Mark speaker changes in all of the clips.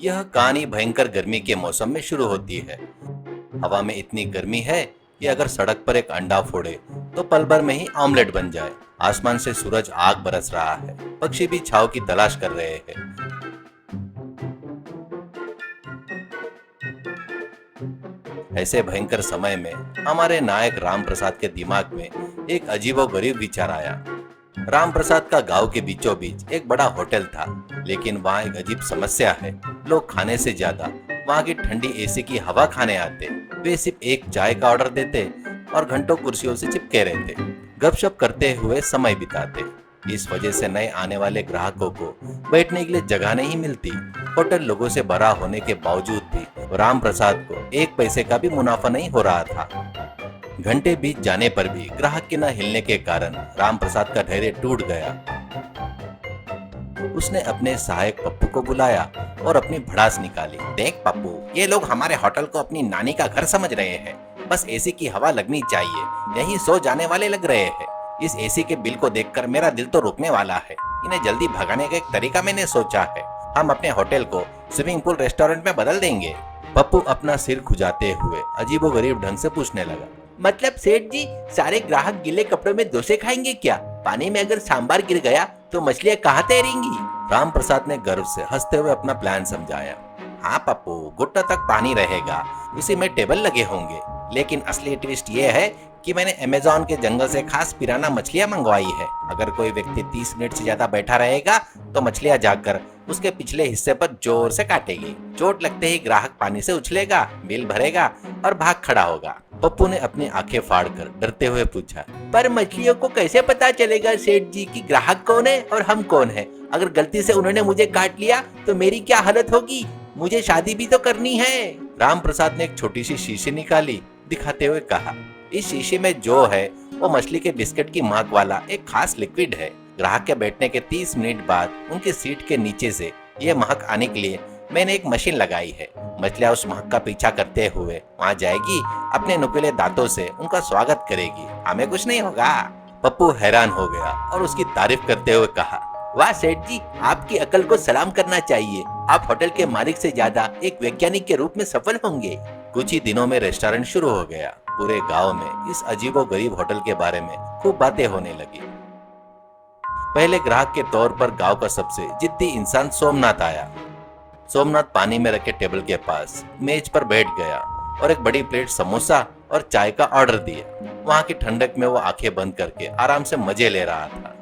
Speaker 1: यह कहानी भयंकर गर्मी के मौसम में शुरू होती है। हवा में इतनी गर्मी है कि अगर सड़क पर एक अंडा फोड़े तो पल भर में ही ऑमलेट बन जाए। आसमान से सूरज आग बरस रहा है, पक्षी भी छांव की तलाश कर रहे हैं। ऐसे भयंकर समय में हमारे नायक राम प्रसाद के दिमाग में एक अजीबोगरीब विचार आया। राम प्रसाद का गांव के बीचों बीच एक बड़ा होटल था, लेकिन वहाँ एक अजीब समस्या है। लोग खाने से ज्यादा वहाँ की ठंडी एसी की हवा खाने आते। वे सिर्फ एक चाय का ऑर्डर देते और घंटों कुर्सियों से चिपके रहते, गपशप करते हुए समय बिताते। इस वजह से नए आने वाले ग्राहकों को बैठने के लिए जगह नहीं मिलती। होटल लोगों से भरा होने के बावजूद भी राम प्रसाद को एक पैसे का भी मुनाफा नहीं हो रहा था। घंटे बीत जाने पर भी ग्राहक के न हिलने के कारण राम प्रसाद का धैर्य टूट गया। उसने अपने सहायक पप्पू को बुलाया और अपनी भड़ास निकाली। देख पप्पू, ये लोग हमारे होटल को अपनी नानी का घर समझ रहे हैं। बस एसी की हवा लगनी चाहिए, यही सो जाने वाले लग रहे हैं। इस एसी के बिल को देखकर मेरा दिल तो रुकने वाला है। इन्हें जल्दी भगाने का एक तरीका मैंने सोचा है। हम अपने होटल को स्विमिंग पूल रेस्टोरेंट में बदल देंगे। पप्पू अपना सिर खुजाते हुए अजीबोगरीब ढंग से पूछने लगा।
Speaker 2: मतलब सेठ जी, सारे ग्राहक गीले कपड़ों में डोसे खाएंगे क्या? पानी में अगर सांभर गिर गया तो मछलियाँ कहाँ तैरेंगी?
Speaker 1: राम प्रसाद ने गर्व से हंसते हुए अपना प्लान समझाया। हाँ पप्पू, घुटनों तक पानी रहेगा, उसी में टेबल लगे होंगे। लेकिन असली ट्विस्ट ये है कि मैंने अमेज़न के जंगल से खास पिराना मछलियाँ मंगवाई है। अगर कोई व्यक्ति 30 मिनट से ज्यादा बैठा रहेगा तो मछलियाँ जागकर उसके पिछले हिस्से पर जोर से काटेगी। चोट लगते ही ग्राहक पानी से उछलेगा, बिल भरेगा और भाग खड़ा होगा। पप्पू ने अपनी आंखें फाड़कर डरते हुए पूछा।
Speaker 2: पर मछलियों को कैसे पता चलेगा सेठ जी कि ग्राहक कौन है और हम कौन है? अगर गलती से उन्होंने मुझे काट लिया तो मेरी क्या हालत होगी? मुझे शादी भी तो करनी है।
Speaker 1: राम प्रसाद ने एक छोटी सी शीशी निकाली, दिखाते हुए कहा, इस शीशे में जो है वो मछली के बिस्किट की महक वाला एक खास लिक्विड है। ग्राहक के बैठने के 30 मिनट बाद उनकी सीट के नीचे से ये महक आने के लिए मैंने एक मशीन लगाई है। मछलियाँ उस महक का पीछा करते हुए वहाँ जाएगी, अपने नुकीले दांतों से उनका स्वागत करेगी। हमें कुछ नहीं होगा। पप्पू हैरान हो गया और उसकी तारीफ करते हुए कहा,
Speaker 2: वाह सेठ जी, आपकी अकल को सलाम करना चाहिए। आप होटल के मालिक से ज्यादा एक वैज्ञानिक के रूप में सफल होंगे।
Speaker 1: कुछ ही दिनों में रेस्टोरेंट शुरू हो गया। पूरे गांव में इस अजीबोगरीब होटल के बारे में खूब बातें होने लगी। पहले ग्राहक के तौर पर गांव का सबसे जिद्दी इंसान सोमनाथ आया। सोमनाथ पानी में रखे टेबल के पास मेज पर बैठ गया और एक बड़ी प्लेट समोसा और चाय का ऑर्डर दिया। वहां की ठंडक में वो आंखें बंद करके आराम से मजे ले रहा था।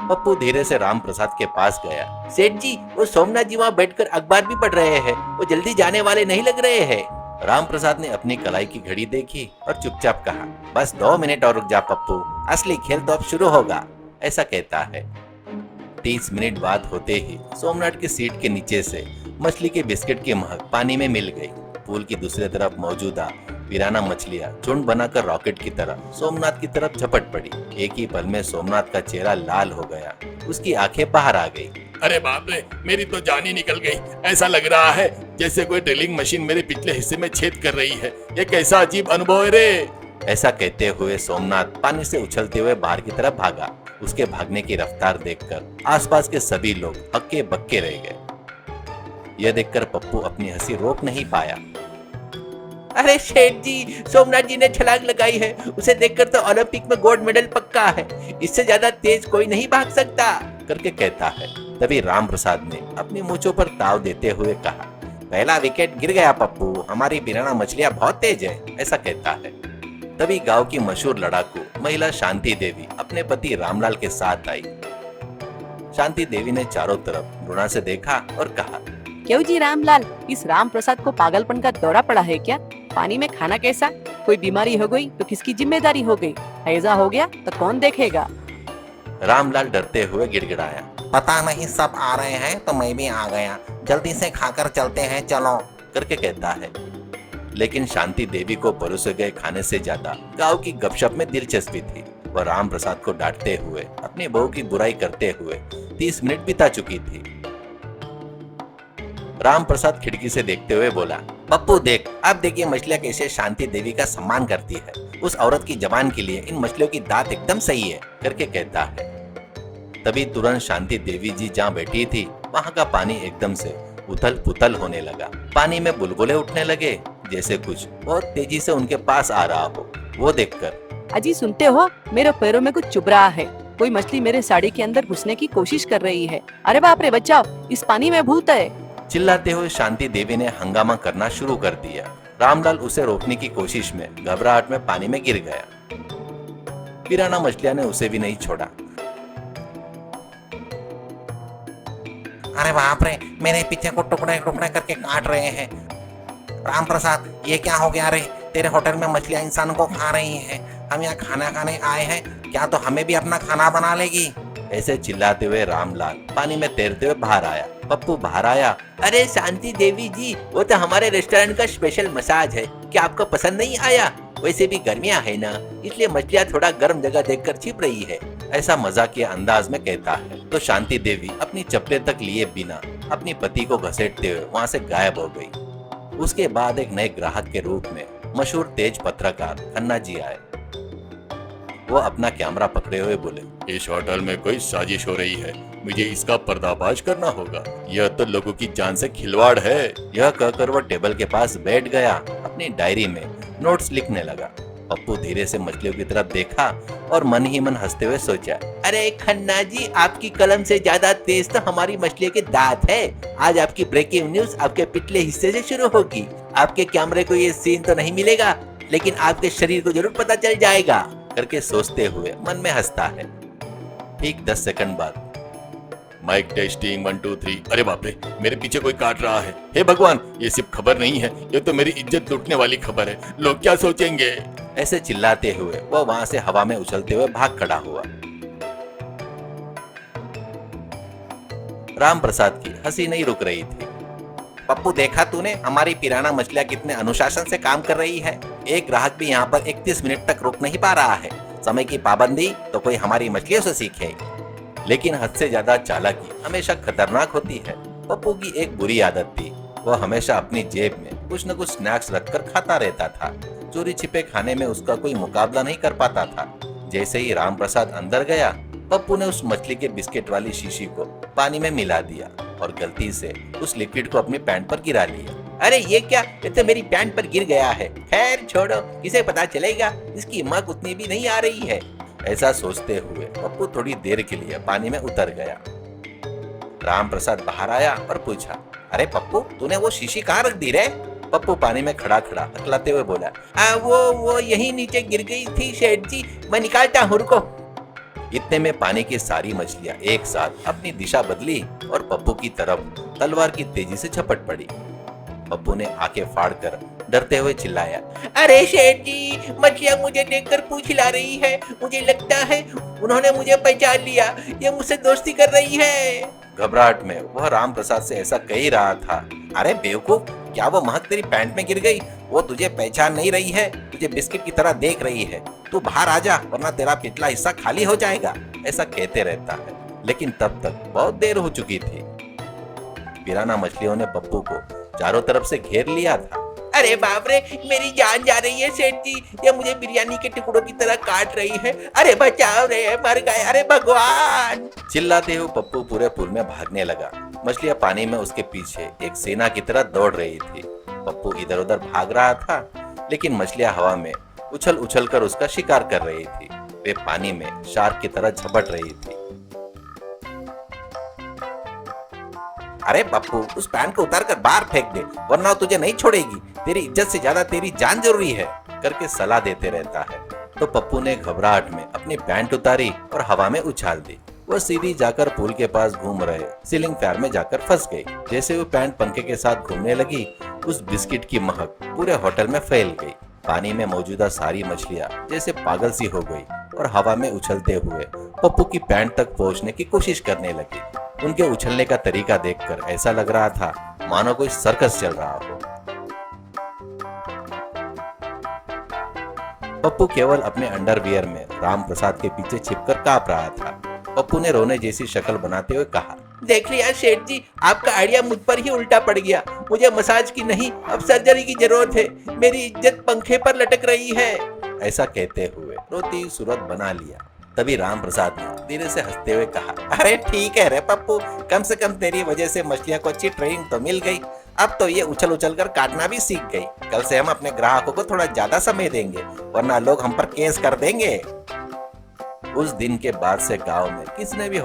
Speaker 1: पप्पू धीरे से राम प्रसाद के पास गया।
Speaker 2: सेठ जी, वो सोमनाथ जी वहाँ बैठकर अखबार भी पढ़ रहे हैं। वो जल्दी जाने वाले नहीं लग रहे हैं।
Speaker 1: राम प्रसाद ने अपनी कलाई की घड़ी देखी और चुपचाप कहा, बस 2 मिनट और रुक जा पप्पू, असली खेल तो अब शुरू होगा। ऐसा कहता है। 30 मिनट बाद होते ही सोमनाथ की सीट के नीचे से मछली के बिस्किट की महक पानी में मिल गई। पूल की दूसरी तरफ मौजूदा पिराना मछलियां झुंड बनाकर रॉकेट की तरह सोमनाथ की तरफ झपट पड़ी। एक ही पल में सोमनाथ का चेहरा लाल हो गया, उसकी आंखें बाहर आ गई।
Speaker 3: अरे बाप रे, मेरी तो जान ही निकल गई। ऐसा लग रहा है जैसे कोई ड्रिलिंग मशीन मेरे पिछले हिस्से में छेद कर रही है। ये कैसा अजीब अनुभव है रे।
Speaker 1: ऐसा कहते हुए सोमनाथ पानी से उछलते हुए बाहर की तरफ भागा। उसके भागने की रफ्तार देखकर आसपास के सभी लोग हक्के बक्के रह गए। यह देखकर पप्पू अपनी हंसी रोक नहीं पाया।
Speaker 2: अरे सेठ जी, सोमनाथ जी ने छलांग लगाई है। उसे देखकर तो ओलंपिक में गोल्ड मेडल पक्का है। इससे ज्यादा तेज कोई नहीं भाग सकता
Speaker 1: करके कहता है। तभी राम प्रसाद ने अपनी मूंछों पर ताव देते हुए कहा, पहला विकेट गिर गया पप्पू, हमारी पिराना मछलियां बहुत तेज है। ऐसा कहता है। तभी गांव की मशहूर लड़ाकू महिला शांति देवी अपने पति रामलाल के साथ आई। शांति देवी ने चारों तरफ घृणा से देखा और कहा,
Speaker 4: क्यों जी रामलाल, इस राम प्रसाद को पागलपन का दौरा पड़ा है क्या? पानी में खाना कैसा? कोई बीमारी हो गई तो किसकी जिम्मेदारी हो गई? हैजा हो गया तो कौन देखेगा?
Speaker 1: रामलाल डरते हुए गिड़गिड़ाया, पता नहीं सब आ रहे हैं तो मैं भी आ गया, जल्दी से खाकर चलते हैं चलो करके कहता है। लेकिन शांति देवी को परोसे गए खाने से ज्यादा गांव की गपशप में दिलचस्पी थी। वह राम प्रसाद को डांटते हुए अपनी बहू की बुराई करते हुए 30 मिनट बिता चुकी थी। राम प्रसाद खिड़की से देखते हुए बोला, पप्पू देख, अब देखिए मछलियां कैसे शांति देवी का सम्मान करती है। उस औरत की जबान के लिए इन मछलियों की दांत एकदम सही है करके कहता है। तभी तुरंत शांति देवी जी जहाँ बैठी थी वहाँ का पानी एकदम से उथल पुथल होने लगा। पानी में बुलबुले उठने लगे, जैसे कुछ बहुत तेजी से उनके पास आ रहा हो। वो देखकर
Speaker 4: अजी सुनते हो, मेरे पैरों में कुछ चुभ रहा है। कोई मछली मेरे साड़ी के अंदर घुसने की कोशिश कर रही है। अरे बाप रे, बचाओ, इस पानी में भूत है।
Speaker 1: चिल्लाते हुए शांति देवी ने हंगामा करना शुरू कर दिया। रामलाल उसे रोकने की कोशिश में घबराहट में पानी में गिर गया। पिराना मछलियां ने उसे भी नहीं छोड़ा।
Speaker 2: अरे बाप रे, मेरे पीछे को टुकड़े टुकड़े करके काट रहे हैं। राम प्रसाद, ये क्या हो गया रे? तेरे होटल में मछलियां इंसानों को खा रही हैं। हम यहाँ खाना खाने आए हैं, क्या तो हमें भी अपना खाना बना लेगी?
Speaker 1: ऐसे चिल्लाते हुए रामलाल पानी में तैरते हुए बाहर आया। पप्पू बाहर आया।
Speaker 2: अरे शांति देवी जी, वो तो हमारे रेस्टोरेंट का स्पेशल मसाज है, क्या आपको पसंद नहीं आया? वैसे भी गर्मियाँ है ना, इसलिए मछलियाँ थोड़ा गर्म जगह देखकर छिप रही है।
Speaker 1: ऐसा मजाकिया अंदाज में कहता है तो शांति देवी अपनी चप्पलें तक लिए बिना अपनी पति को घसीटते हुए वहाँ से गायब हो गई। उसके बाद एक नए ग्राहक के रूप में मशहूर तेज पत्रकार खन्ना जी आए। वो अपना कैमरा पकड़े हुए बोले,
Speaker 3: इस होटल में कोई साजिश हो रही है, मुझे इसका पर्दाफाश करना होगा। यह तो लोगों की जान से खिलवाड़ है।
Speaker 1: यह कहकर वो टेबल के पास बैठ गया। अपनी डायरी में नोट्स लिखने लगा। पप्पू धीरे से मछलियों की तरफ देखा और मन ही मन हंसते हुए सोचा,
Speaker 2: अरे खन्ना जी, आपकी कलम से ज्यादा तेज तो हमारी मछली के दांत है। आज आपकी ब्रेकिंग न्यूज आपके पिछले हिस्से से शुरू होगी। आपके कैमरे को ये सीन तो नहीं मिलेगा, लेकिन आपके शरीर को जरूर पता चल जाएगा
Speaker 1: करके सोचते हुए मन में हंसता है। ठीक 10 सेकंड बाद
Speaker 3: माइक टेस्टिंग 1 2 3। अरे बाप रे, मेरे पीछे कोई काट रहा है। हे भगवान, ये सिर्फ खबर नहीं है, ये तो मेरी इज्जत लूटने वाली खबर है। लोग क्या सोचेंगे?
Speaker 1: ऐसे चिल्लाते हुए वो वहां से हवा में उछलते हुए भाग खड़ा हुआ। राम प्रसाद की हंसी नहीं रुक रही थी।
Speaker 2: पप्पू, देखा तूने हमारी पिराना मछलियाँ कितने अनुशासन से काम कर रही है। एक ग्राहक भी यहाँ पर 31 मिनट तक रुक नहीं पा रहा है। समय की पाबंदी तो कोई हमारी मछलियों से सीखे।
Speaker 1: लेकिन हद से ज्यादा चालाकी हमेशा खतरनाक होती है। पप्पू की एक बुरी आदत थी, वह हमेशा अपनी जेब में कुछ न कुछ स्नैक्स रखकर खाता रहता था। चोरी छिपे खाने में उसका कोई मुकाबला नहीं कर पाता था। जैसे ही राम प्रसाद अंदर गया, पप्पू ने उस मछली के बिस्किट वाली शीशी को पानी में मिला दिया और गलती से उस लिक्विड को अपनी पैंट पर गिरा लिया।
Speaker 2: अरे ये क्या, ये तो मेरी पैंट पर गिर गया है। खैर छोड़ो, किसे पता चलेगा, इसकी महक उतनी भी नहीं आ रही है।
Speaker 1: ऐसा सोचते हुए पप्पू थोड़ी देर के लिए पानी में उतर गया। राम प्रसाद बाहर आया और पूछा,
Speaker 2: अरे पप्पू, तूने वो शीशी कहाँ रख दी रे?
Speaker 1: पप्पू पानी में खड़ा खड़ा हकलाते हुए बोला,
Speaker 2: वो यहीं नीचे गिर गई थी सेठ जी, मैं निकालता हूँ, रुको।
Speaker 1: इतने में पानी की सारी मछलियां एक साथ अपनी दिशा बदली और पप्पू की तरफ तलवार की तेजी से झपट पड़ी। पप्पू ने आंखें फाड़कर डरते हुए चिल्लाया,
Speaker 2: अरे शेठ जी, मछलियां मुझे देखकर पूंछ हिला रही है। मुझे लगता है उन्होंने मुझे पहचान लिया, ये मुझसे दोस्ती कर रही है।
Speaker 1: घबराहट में वह राम प्रसाद से ऐसा कह ही रहा था।
Speaker 2: अरे बेवकूफ, क्या वो महक तेरी पैंट में गिर गई? वो तुझे पहचान नहीं रही है, तुझे बिस्किट की तरह देख रही है। तू बाहर आ जा, वरना तेरा पिछला हिस्सा खाली हो जाएगा।
Speaker 1: ऐसा कहते रहता है, लेकिन तब तक बहुत देर हो चुकी थी। पिराना मछलियों ने पप्पू को चारों तरफ से घेर लिया था।
Speaker 2: अरे बाप रे, मेरी जान जा रही है सेठ जी, ये मुझे बिरयानी के टुकड़ों की तरह काट रही है। अरे बचाओ रे, मर गए, अरे भगवान।
Speaker 1: चिल्लाते हुए पप्पू पूरे पुल में भागने लगा। मछलियां पानी में उसके पीछे एक सेना की तरह दौड़ रही थी। पप्पू इधर उधर भाग रहा था, लेकिन मछलियां हवा में उछल उछल कर उसका शिकार कर रही थी। वे पानी में शार्क की तरह झपट रही थी।
Speaker 2: अरे पप्पू, उस पैंट को उतार कर बाहर फेंक दे, वरना तुझे नहीं छोड़ेगी। तेरी इज्जत से ज्यादा तेरी जान जरूरी है,
Speaker 1: करके सलाह देते रहता है। तो पप्पू ने घबराहट में अपनी पैंट उतारी और हवा में उछाल दी। वह सीधी जाकर पुल के पास घूम रहे सीलिंग फैन में जाकर फंस गई। जैसे वो पैंट पंखे के साथ घूमने लगी, उस बिस्किट की महक पूरे होटल में फैल गई। पानी में मौजूदा सारी मछलियां जैसे पागल सी हो गई और हवा में उछलते हुए पप्पू की पैंट तक पहुंचने की कोशिश करने लगी। उनके उछलने का तरीका देखकर ऐसा लग रहा था मानो कोई सर्कस चल रहा हो। पप्पू केवल अपने अंडरवियर में राम प्रसाद के पीछे छिपकर कांप रहा था। पप्पू ने रोने जैसी शक्ल बनाते हुए कहा,
Speaker 2: देख लिया सेठ जी, आपका आइडिया मुझ पर ही उल्टा पड़ गया। मुझे मसाज की नहीं, अब सर्जरी की जरूरत है। मेरी इज्जत पंखे पर लटक रही है।
Speaker 1: ऐसा कहते हुए रोती सूरत बना लिया। तभी राम प्रसाद ने धीरे से हंसते हुए कहा, अरे ठीक है रे पप्पू, कम से कम तेरी वजह से मछलियां को अच्छी ट्रेनिंग तो मिल गई। अब तो ये उछल उछल कर काटना भी सीख गई। कल से हम अपने ग्राहकों को थोड़ा ज्यादा समय देंगे, वरना लोग हम पर केस कर देंगे। उस दिन के बाद से गांव में किसने भी